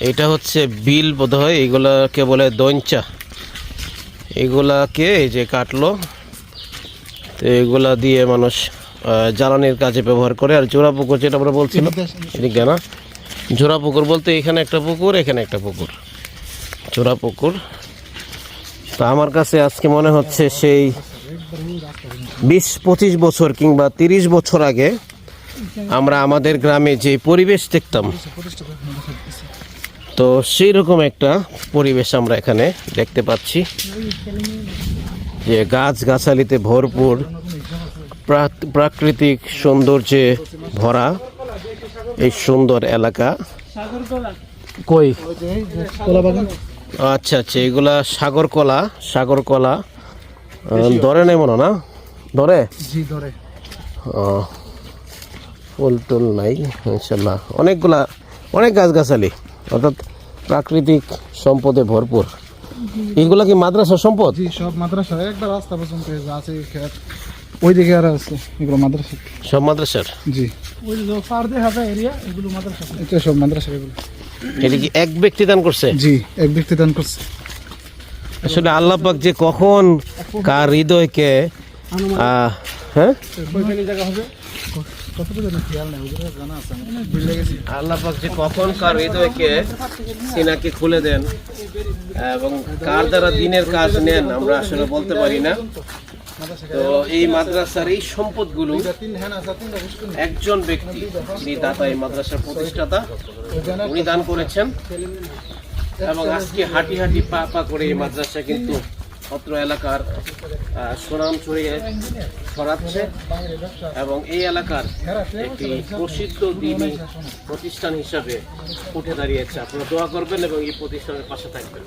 এটা হচ্ছে বিল বোধহয়, এগুলাকে বলে দঞ্চা। এগুলাকে এই যে কাটলো, তো এগুলা দিয়ে মানুষ জ্বালানির কাজে ব্যবহার করে। আর জোড়া পুকুর যেটা আমরা বলছিলাম, এদিকে না, জোড়া পুকুর বলতে এখানে একটা পুকুর, এখানে একটা পুকুর, জোড়া পুকুর। তো আমার কাছে আজকে মনে হচ্ছে সেই 20-25 বছর কিংবা 30 বছর আগে আমরা আমাদের গ্রামে যে পরিবেশ দেখতাম, তো সেই রকম একটা পরিবেশ আমরা এখানে দেখতে পাচ্ছি, যে গাছ গাছালিতে ভরপুর, প্রাকৃতিক সৌন্দর্যে ভরা এই সুন্দর এলাকা। কই? আচ্ছা আচ্ছা, এগুলা সাগর কলা ধরে নেই মনে না? ধরে ফুল টুল নাই ইনশাল্লাহ। অনেক গাছগাছালি, অর্থাৎ প্রাকৃতিক সম্পদে ভরপুর। এগুলা কি মাদ্রাসার সম্পদ? জি, সব মাদ্রাসা, একটা রাস্তা পর্যন্ত আছে, ওইদিকে আর আছে, এগুলো মাদ্রাসা, সব মাদ্রাসার। জি, ওই যে পার দিয়ে হবে এরিয়া, এগুলো মাদ্রাসা, এটা সব মাদ্রাসা। এগুলো এটা কি এক ব্যক্তি দান করছে? জি, এক ব্যক্তি দান করছে। আসলে আল্লাহ পাক যে কখন কার হৃদয়কে হ্যাঁ আল্লাহ পাক যে কখন কার হৃদয়কে সিনাকে খুলে দেন এবং কার দ্বারা দিনের কাজ নেন, আমরা আসলে বলতে পারি না। তো এই মাদ্রাসার এই সম্পদগুলো একজন ব্যক্তি, যিনি দাতা, এই মাদ্রাসার প্রতিষ্ঠাতা, উনি দান করেছেন। এবং আজকে হাঁটি হাঁটি পা পা করে এই মাদ্রাসা কিন্তু অত্র এলাকার সুনাম ছড়াচ্ছে এবং এই এলাকার একটি প্রসিদ্ধ দ্বীনি প্রতিষ্ঠান হিসাবে উঠে দাঁড়িয়েছে। আপনারা দোয়া করবেন এবং এই প্রতিষ্ঠানের পাশে থাকবেন।